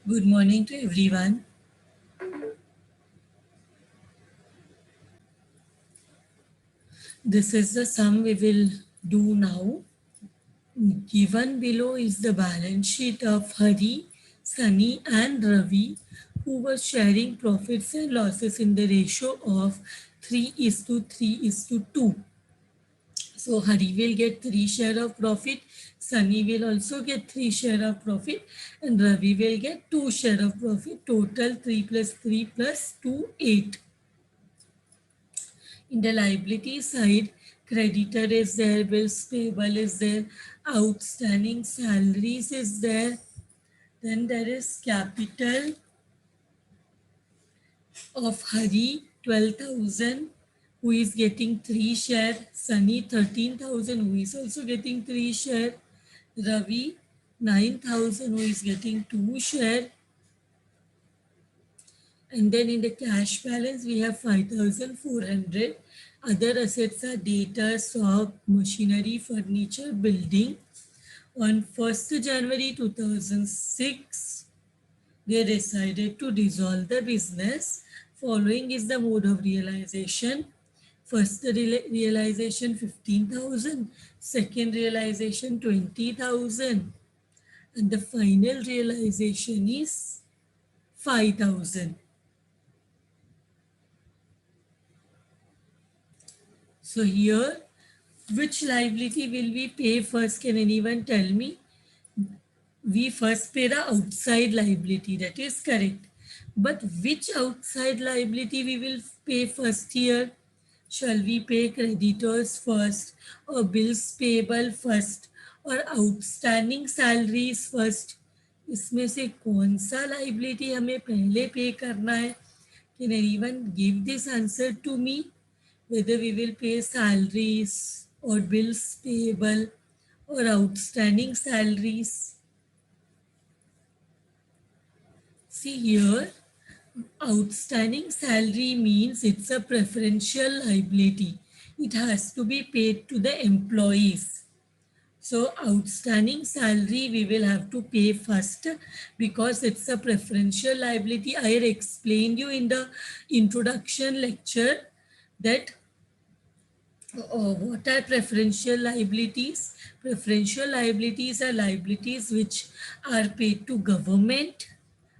Good morning to everyone. This is the sum we will do now. Given below is the balance sheet of Hari, Sunny and Ravi, who were sharing profits and losses in the ratio of 3 is to 3 is to 2. So Hari will get 3 share of profit, Sunny will also get 3 share of profit, and Ravi will get 2 share of profit. Total 3 plus 3 plus 2, 8. In the liability side, creditor is there, bills payable is there, outstanding salaries is there. Then there is capital of Hari 12,000 who is getting 3 share, Sunny 13,000 who is also getting 3 share, Ravi 9,000 who is getting 2 share, and then in the cash balance, we have 5,400. Other assets are data, stock, machinery, furniture, building. On 1st January 2006, they decided to dissolve the business. Following is the mode of realization. First realization 15,000, second realization 20,000, and the final realization is 5,000. So here, which liability will we pay first? Can anyone tell me? We first pay the outside liability, that is correct. But which outside liability we will pay first here? Shall we pay creditors first, or bills payable first, or outstanding salaries first? इसमें से कौन सा liability हमें पहले पे करना है? Can anyone give this answer to me? Whether we will pay salaries or bills payable or outstanding salaries. See here, outstanding salary means it's a preferential liability. It has to be paid to the employees. So outstanding salary we will have to pay first because it's a preferential liability. I had explained you in the introduction lecture that what are preferential liabilities? Preferential liabilities are liabilities which are paid to government,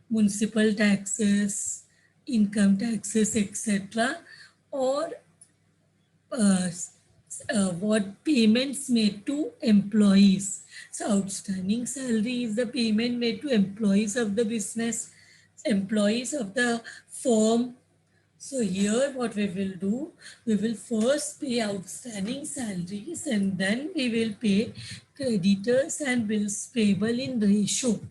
municipal taxes, income taxes, etc., or uh, what payments made to employees. So outstanding salary is the payment made to employees of the business, employees of the firm. So here what we will do, we will first pay outstanding salaries and then we will pay creditors and bills payable in ratio.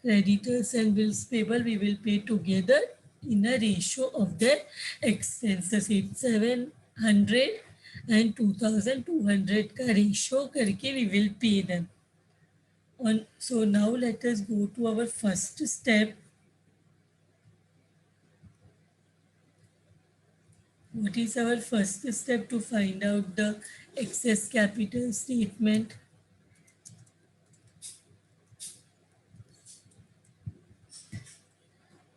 Creditors and bills payable we will pay together in a ratio of their expenses. 8,700 and 2,200 का ratio करके we will pay them. So now let us go to our first step. What is our first step to find out the excess capital statement?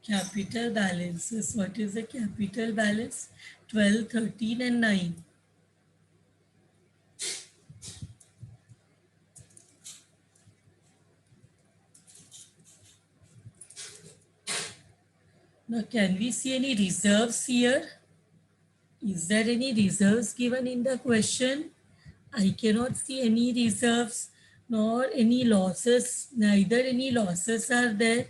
Capital balances. What is the capital balance? 12, 13 and 9. Now can we see any reserves here? Is there any reserves given in the question? I cannot see any reserves nor any losses. Neither any losses are there.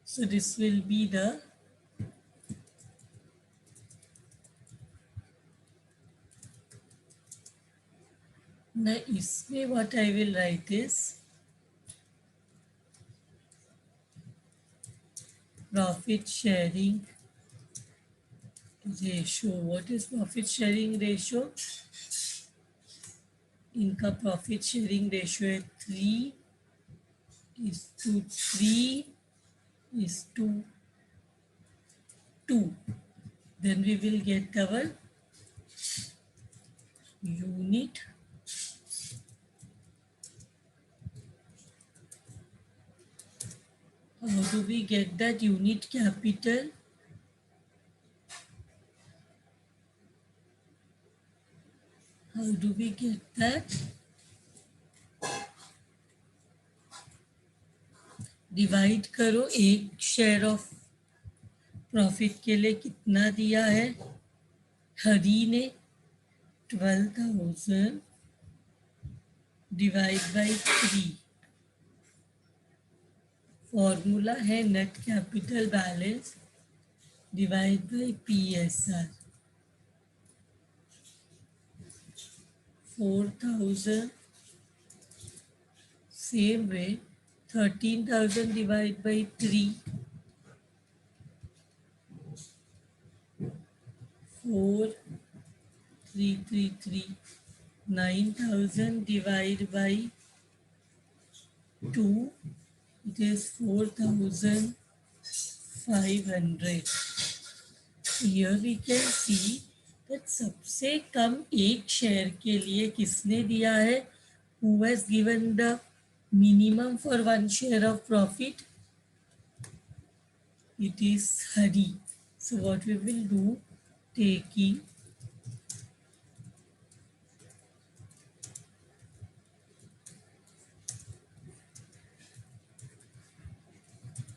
So this will be the now इसमें what I will write is profit sharing ratio. What is profit sharing ratio? इनका profit sharing ratio है 3:3 is to 2. Then we will get our unit How do we get that unit capital? How do we get that? Divide करो, एक share of profit के लिए कितना दिया है हरी ने, 12,000 डिवाइड बाई 3. फॉर्मूला है net capital balance divide by PSR. 4,000 same way, 13,000 divided by 3, 4, 3, 3, 3, 9,000 divided by 2, it is 4,500. Here we can see that सबसे कम एक शेयर के लिए किसने दिया है? Who has given the minimum for one share of profit? It is Hari. So what we will do, taking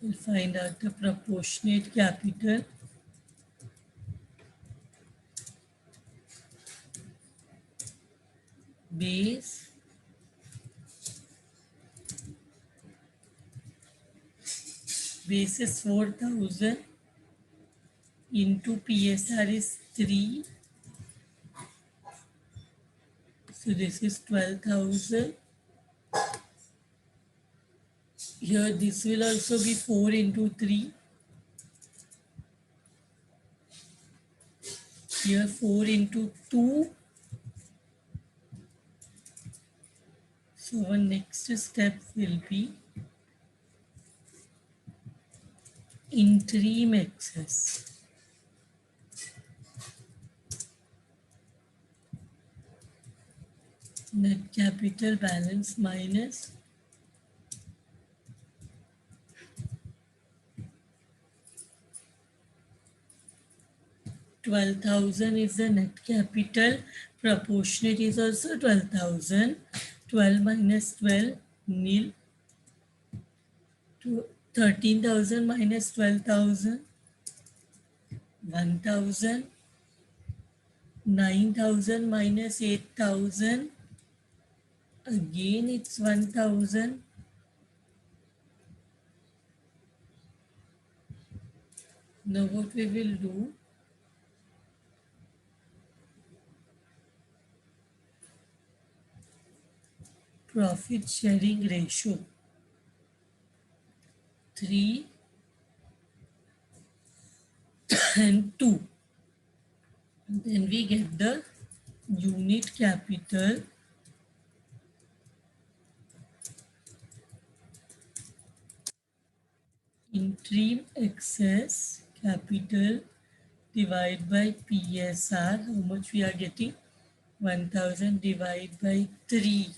we'll find out the proportionate capital. Base is 4,000 into PSR is 3. So this is 12,000. Here this will also be 4 into 3. Here 4 into 2. So our next step will be interim excess. Net capital balance minus 12,000 is the net capital. Proportionate is also 12,000. 12 minus 12, nil. 13,000 minus 12,000, 1,000. 9,000 minus 8,000, again it's 1,000. Now what we will do, profit sharing ratio 3 and 2. Then we get the unit capital interim excess capital divided by PSR. How much we are getting? 1,000 divided by 3.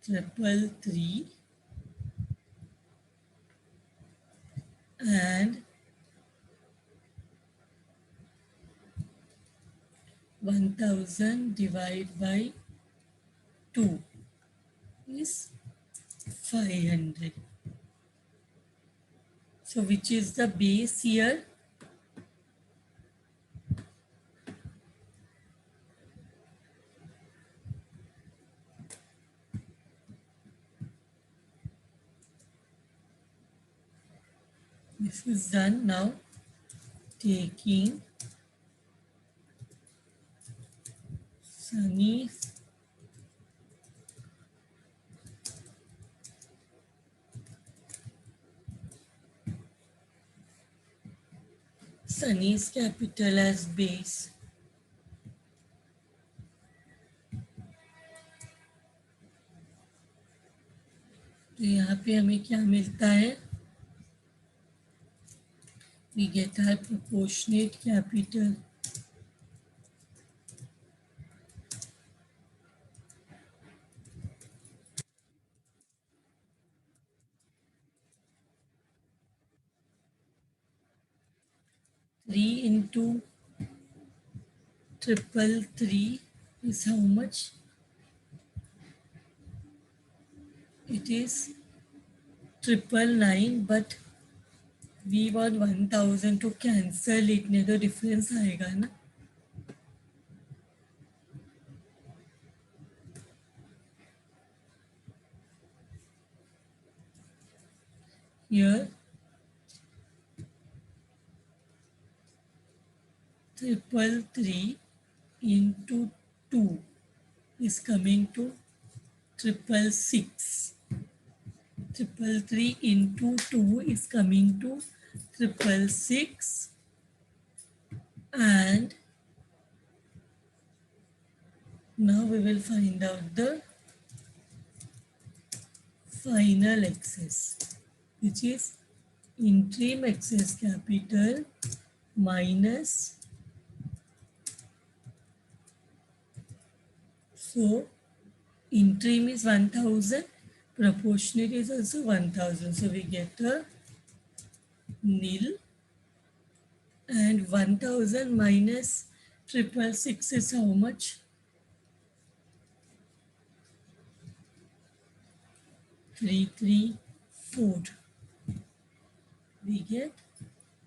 Triple 3 and 1,000 divided by 2 is 500. So which is the base here? This is done. Now taking Sunny's capital as base. तो यहाँ पे हमें क्या मिलता है? We get our proportionate capital 3 into triple three is how much? It is 999, but we want 1000 to cancel it, नहीं तो difference आएगा ना. Here 333 into 2 is coming to 666. 333 into 2 is coming to 666, and now we will find out the final excess, which is interim excess capital minus, so interim is 1000, proportionate is also 1000, so we get a nil, and 1000 minus 666 is how much? 334. We get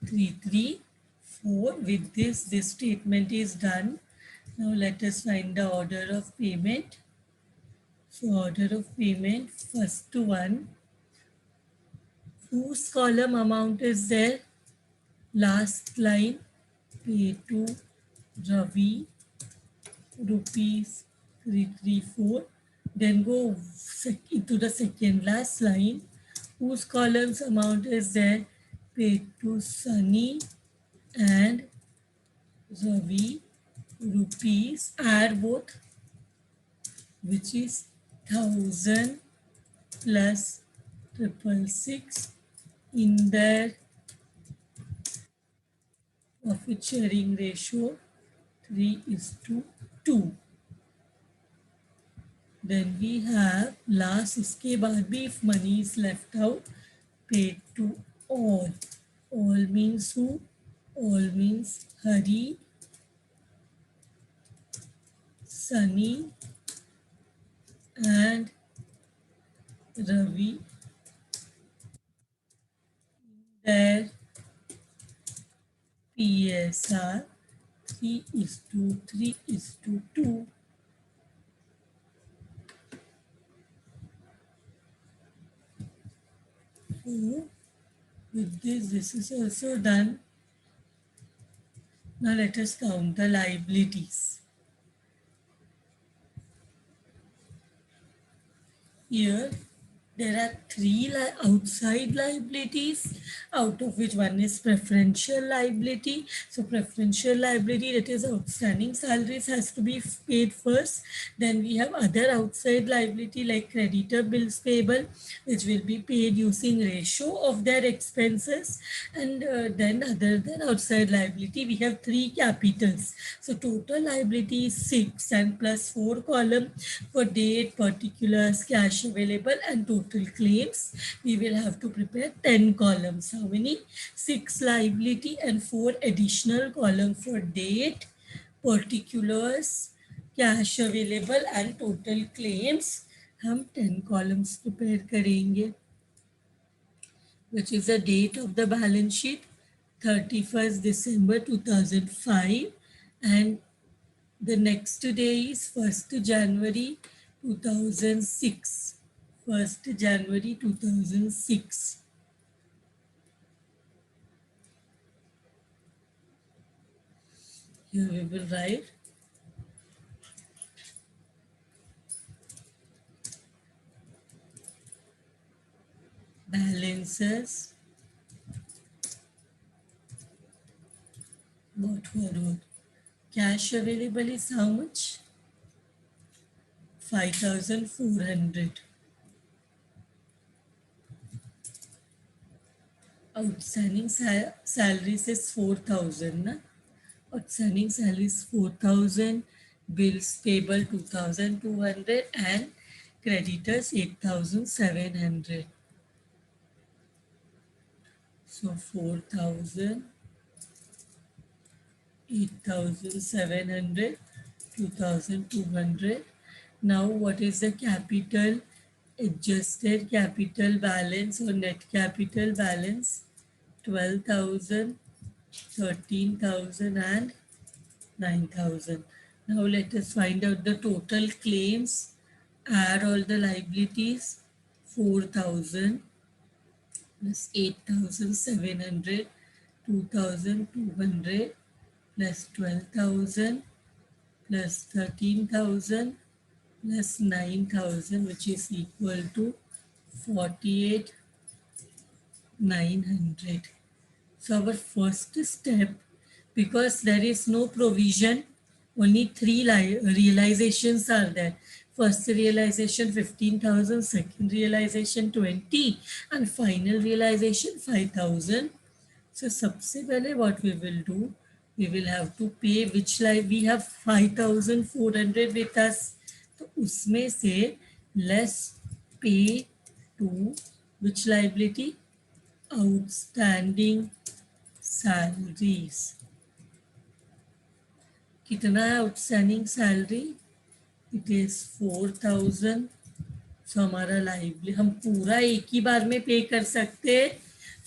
334. With this statement is done. Now let us find the order of payment. So order of payment, first one, whose column amount is there? Last line, pay to Ravi, rupees 334. Then go into the second last line, whose columns amount is there? Paid to Sunny and Ravi, rupees, add both, which is 1000 plus 666 in their profit sharing ratio 3:2. Then we have last, iske baad bhi if money is left out, paid to all. All means who? All means Hari, Sunny and Ravi. Their PSR 3:2. So with this is also done. Now let us count the liabilities. Here there are three outside liabilities, out of which one is preferential liability. So preferential liability, that is outstanding salaries, has to be paid first. Then we have other outside liability like creditor bills payable, which will be paid using ratio of their expenses. And then other than outside liability, we have three capitals. So total liability is 6, and plus 4 column for date, particulars, cash available, and total claims. We will have to prepare 10 columns. How many? 6 liability and 4 additional column for date, particulars, cash available, and total claims. हम 10 columns prepare करेंगे, which is the date of the balance sheet, 31st December 2005, and the next day is 1st January 2006. 1st January 2006. Here we will write balances brought forward. Cash available is how much? 5,400. Outstanding salaries is 4,000. Na? Outstanding salaries 4,000. Bills payable 2,200 and creditors 8,700. So 4,000 8,700, 2,200. Now what is the capital? Adjusted capital balance or net capital balance? 12,000, 13,000 and 9,000. Now let us find out the total claims. Add all the liabilities. 4,000 plus 8,700, 2,200 plus 12,000 plus 13,000 plus 9,000, which is equal to 48,900. So our first step, because there is no provision, only three realizations are there. First realization 15,000, second realization 20, and final realization 5,000. So सबसे पहले what we will do, we will have to pay which we have 5,400 with us. तो उसमें से less pay to which liability? Outstanding salaries. कितना है outstanding salary? It is 4,000. सो हमारा lively हम पूरा एक ही बार में पे कर सकते हैं.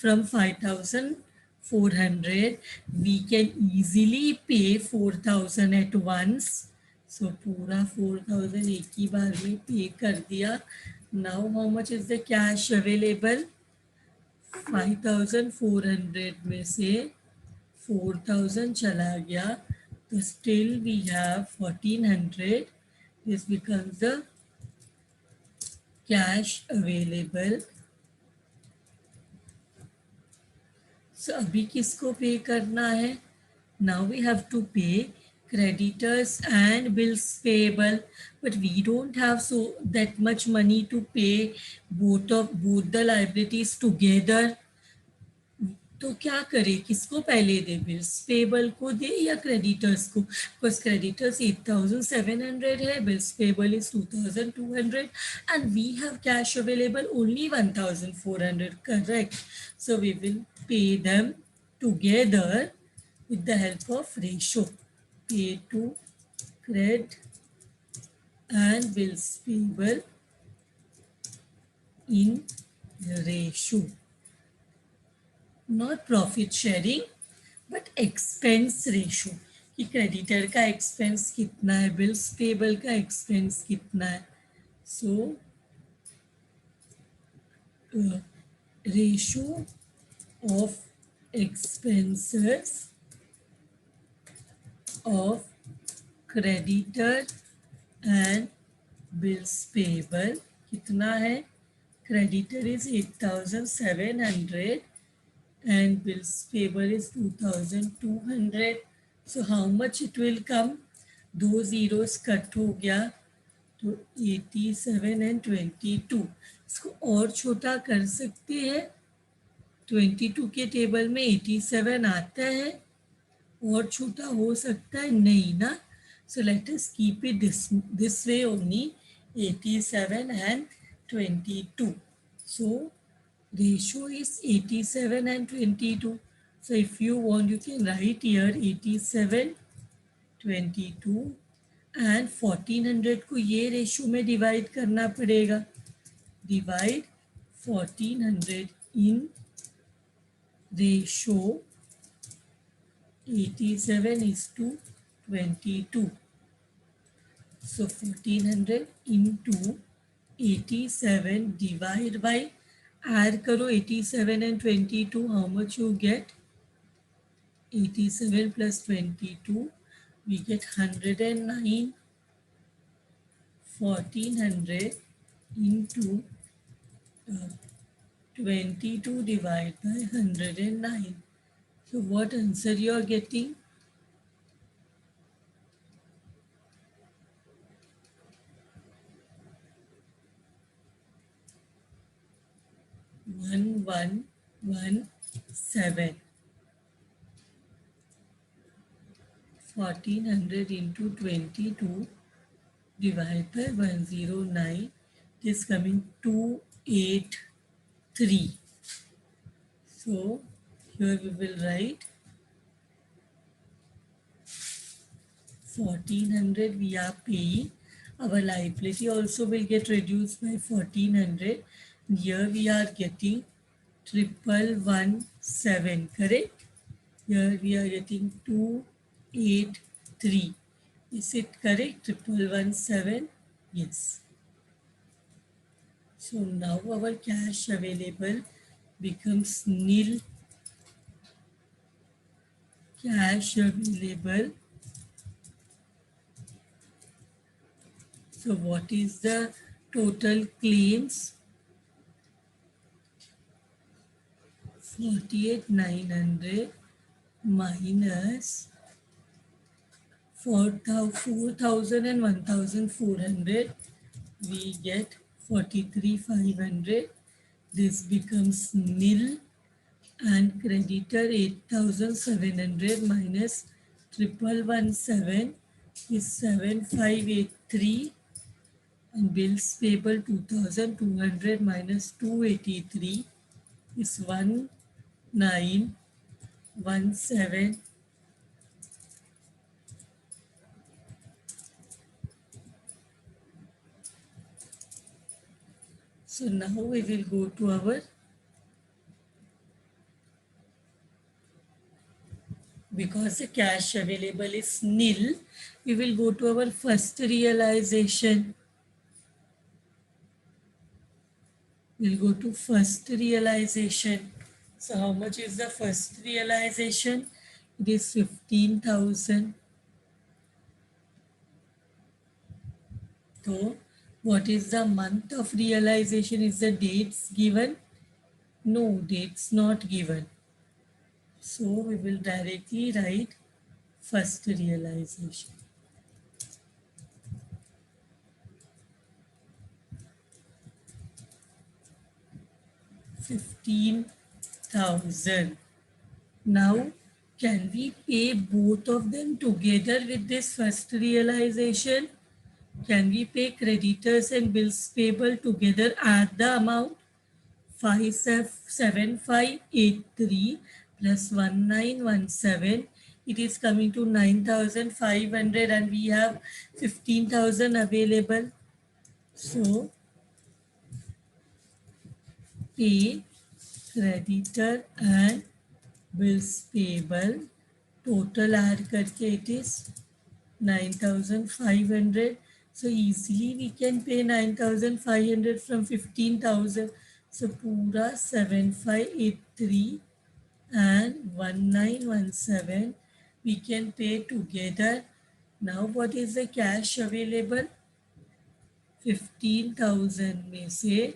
फ्रॉम 5,400 वी कैन इजीली पे 4,000 एट वंस. सो पूरा 4,000 एक ही बार में पे कर दिया. Now how much is the cash available? 5,400 में से 4,000 चला गया, तो still we have 1,400. This becomes the cash available. So अभी किसको पे करना है? Now we have to pay creditors and bills payable, but we don't have so that much money to pay both the liabilities together. तो क्या करें, किसको पहले दे? बिल्स पेबल को दे या क्रेडिटर्स को? बिकॉज क्रेडिटर्स 8,700 है, bills payable is 2,200 and we have cash available only 1,400. Correct. So we will pay them together with the help of ratio. Pay to cred and bills payable in ratio. Not profit sharing but expense ratio. कि creditor का expense कितना है, bills payable का expense कितना है. So ratio of expenses of creditor and bills payable कितना है? Creditor is 8,700 and bills payable is 2,200. So how much it will come? दो zeros कट हो गया, तो 87 and 22. इसको और छोटा कर सकते हैं. 22 के टेबल में 87 आता है, और छोटा हो सकता है नहीं ना. So let us keep it this way only, 87 and 22. So ratio is 87 and 22. So if you want you can write here 87, 22 and 1,400 को ये रेशियो में डिवाइड करना पड़ेगा. Divide 1,400 in ratio 87 is to 22. So 1,400 into 87 divide by, add करो 87 and 22, how much you get? 87 plus 22, we get 109. 1,400 into 22 divided by 109. So what answer you are getting? 1,117. 1,400 into 22 divided by 109 is coming 283. So here we will write 1400 we are paying. Our liability also will get reduced by 1400. Here we are getting 1117, correct? Here we are getting 283. Is it correct? 1117? Yes. So now our cash available becomes nil. Cash available. So what is the total claims? 48,900 minus 4,000 and 1,400. We get 43,500. This becomes nil, and creditor 8,700 minus 1117 is 7,583, and bills payable 2,200 minus 283 is 1,917. So now we will go to our, because the cash available is nil, we will go to our first realization. We'll go to first realization. So how much is the first realization? It is 15,000. So what is the month of realization? Is the dates given? No, dates not given. So we will directly write first realization. 15,000. Now, can we pay both of them together with this first realization? Can we pay creditors and bills payable together at the amount? 57583 plus 1917. It is coming to 9,500, and we have 15,000 available. So, pay creditor and bills payable. Total add करके it is 9,500. So easily we can pay 9,500 from 15,000. So pura 7583 and 1917 we can pay together. Now what is the cash available? 15,000 में से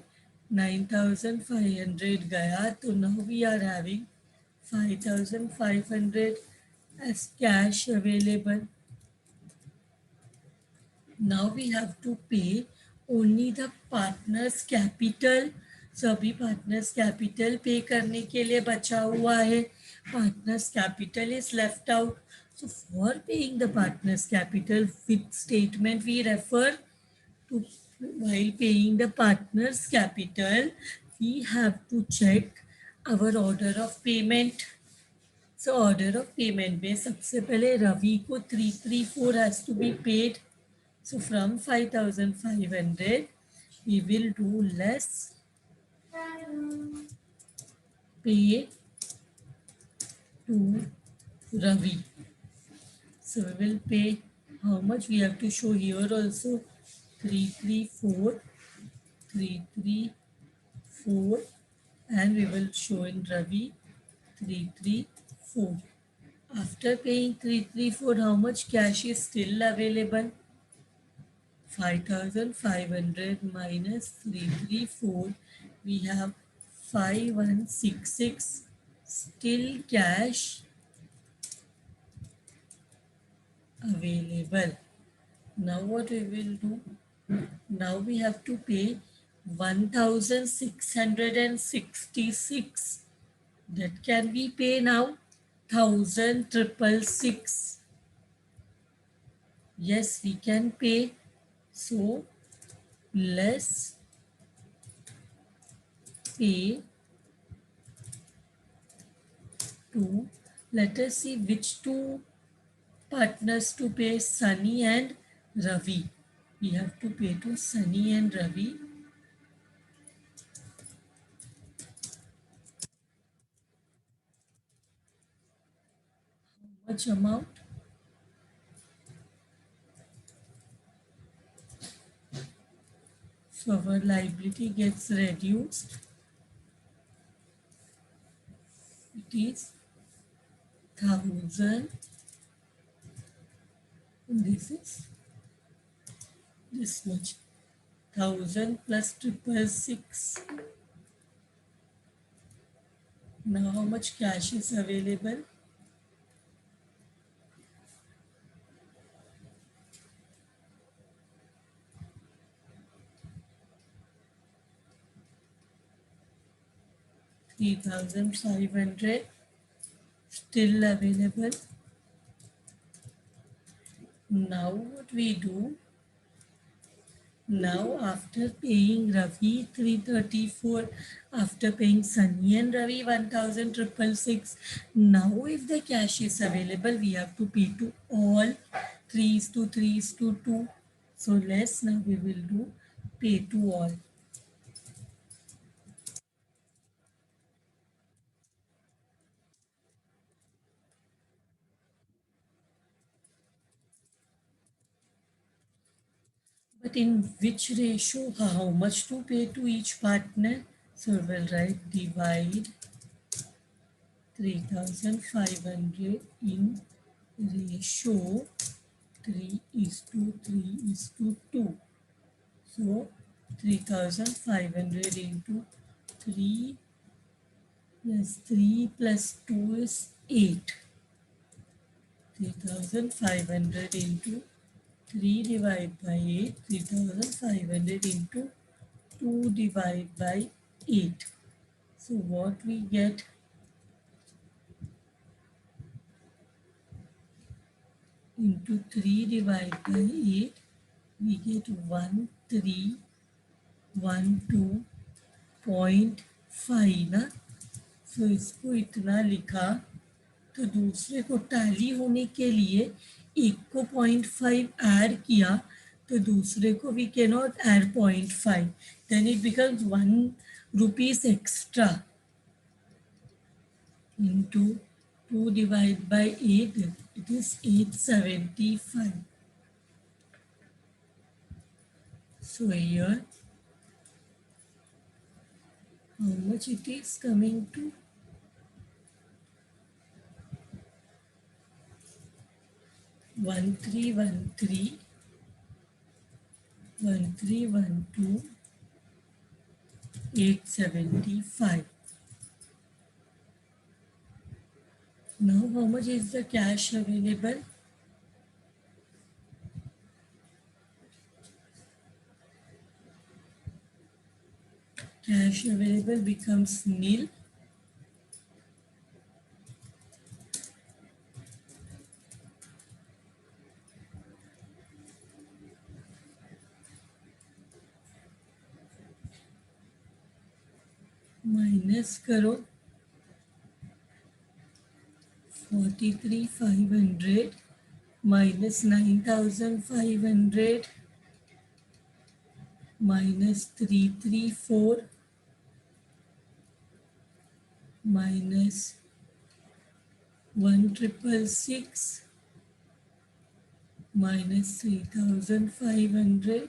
9,500 गया, तो now we are having 5,500 as cash available. Now we have to pay only the partners capital. So अभी partners capital pay करने के लिए बचा हुआ है. Partners capital is left out. So for paying the partners capital, with statement we refer to, while paying the partners capital, we have to check our order of payment. So order of payment में सबसे पहले रवि को 334 has to be paid. So from 5,500 we will do less pay to Ravi. So we will pay how much? We have to show here also 334, 334, and we will show in Ravi 334. After paying 334, how much cash is still available? 5,500 minus 334, we have 5166 still cash available. Now what we will do? Now we have to pay 1,666. That can we pay now? 1,666. Yes, we can pay. So let's pay to, let us see which two partners to pay? Sunny and Ravi. We have to pay to Sunny and Ravi. Much amount? So our liability gets reduced. It is 1000. This is this much. 1000 plus 666. Now how much cash is available? 3500 still available. Now what we do? Now after paying Ravi 334, after paying Sunny and Ravi 1666, now if the cash is available, we have to pay to all 3:3:2. So less, now we will do pay to all. But in which ratio, how much to pay to each partner? So we'll write divide 3500 in ratio 3:3:2. So 3500 into 3 plus 3 plus 2 is 8. 3500 into 3 divided by 8. 3500 into 2 divided by 8. So what we get? Into 3 divided by 8, we get 1312.5 ना. सो इसको इतना लिखा, तो दूसरे को tally होने के लिए एक को 0.5 ऐड किया, तो दूसरे को we can not add 0.5, then it becomes 1 rupees extra into 2 divided by 8, it is 875. So here, how much it is coming to? 1313, 1312, 875. Now how much is the cash available? Cash available becomes nil. Minus करो 43,500 minus 9,500 minus 334 minus 1,666 minus 3,500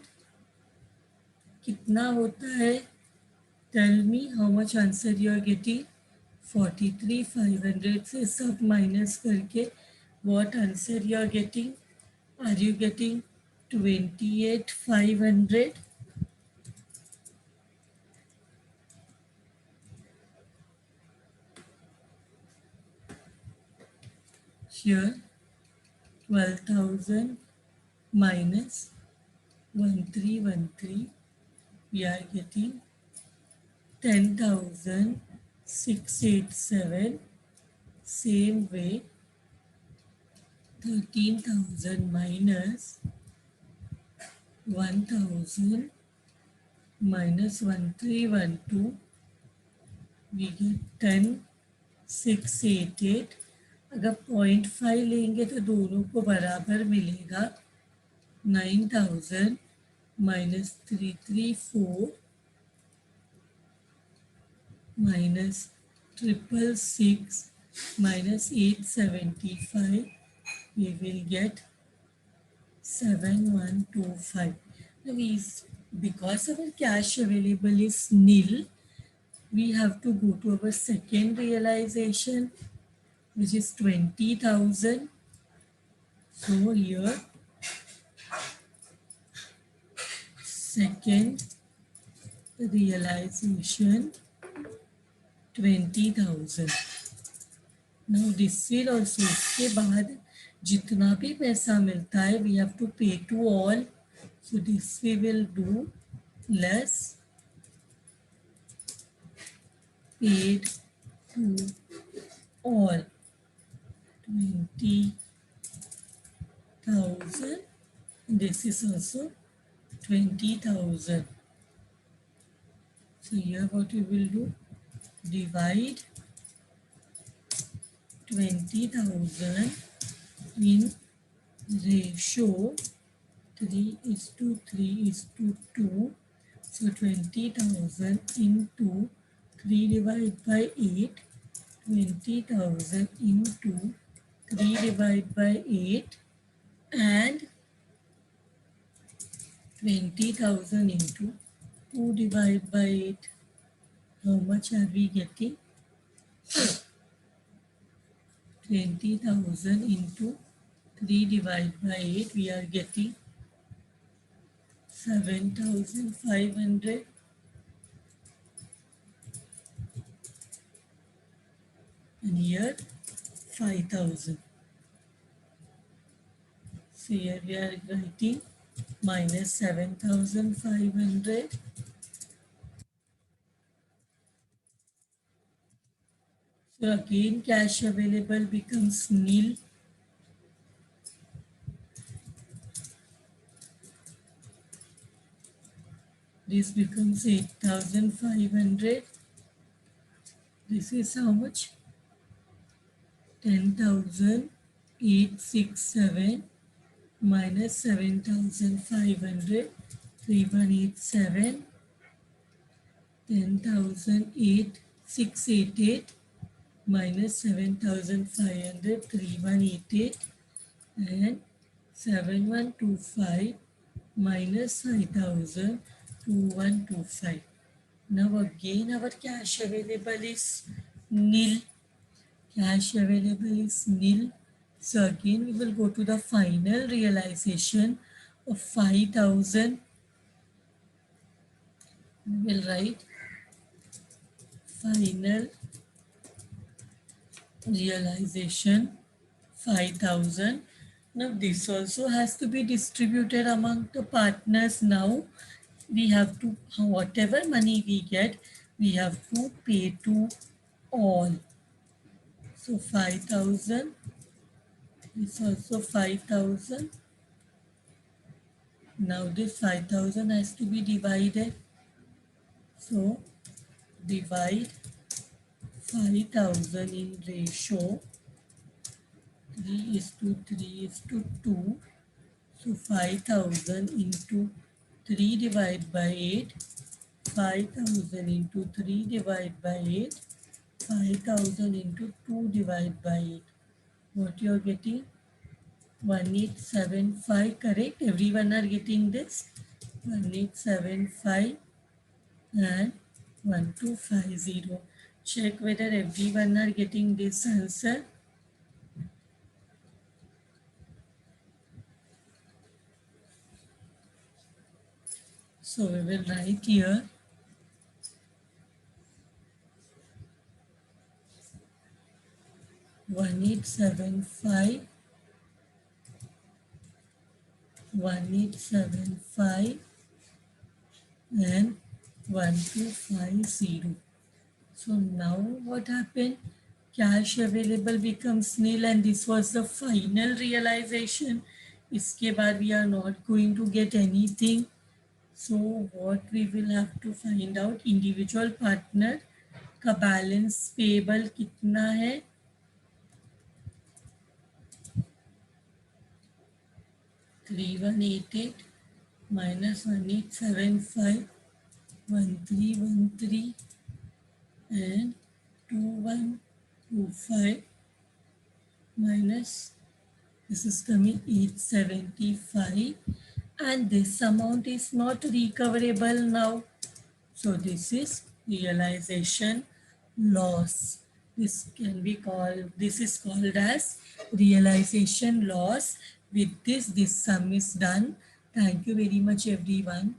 कितना होता है? Tell me how much answer you are getting. 43,500 से सब minus करके what answer you are getting? Are you getting 28,500? Here 12,000 minus 1313, we are getting 10,687. Same way, 13,000 minus 1,000 minus 1312, we get 10,688. अगर 0.5 लेंगे तो दोनों को बराबर मिलेगा 9,000 minus 334 minus 666 minus 875, we will get 7125. Now because our cash available is nil, we have to go to our second realization, which is 20,000. So here, second realization, 20,000. Now this will also, इसके बाद जितना भी पैसा मिलता है we have to pay to all, so this we will do less paid to all 20,000. This is also 20,000. So here what we will do, divide 20,000 in ratio 3:3:2. So 20,000 into 3 divided by 8. 20,000 into 3 divided by 8 and 20,000 into 2 divided by 8. How much are we getting? 20,000 into 3 divided by 8, we are getting 7,500. And here 5,000. So here we are writing minus 7,500. So again cash available becomes nil. This becomes 8,500. This is how much? 10,867 minus 7,500. 3187. 10,688 minus 7,500. 3188. And 7125 minus 5,000. 2125. Now again our cash available is nil. Cash available is nil. So again we will go to the final realization of 5,000. We will write final realization 5,000. Now this also has to be distributed among the partners. Now we have to, whatever money we get, we have to pay to all. So 5,000 is also 5,000. Now this 5,000 has to be divided. So divide 5,000 in ratio 3:3:2. So 5,000 into 3 divided by 8. 5,000 into 3 divided by 8. 5,000 into 2 divided by 8. What you are getting? 1875, correct? Everyone are getting this? 1875 and 1250. Check whether everyone are getting this answer. So we will write here 1875, 1875 and 1250. So now what happened? Cash available becomes nil and this was the final realization. इसके बाद we are not going to get anything. So what we will have to find out, individual partner का balance payable कितना है? 3188 minus 1875, 1313 and 2125 minus, this is coming 875, and this amount is not recoverable now. So this is realization loss. This can be called, this is called as realization loss. With this sum is done. Thank you very much everyone.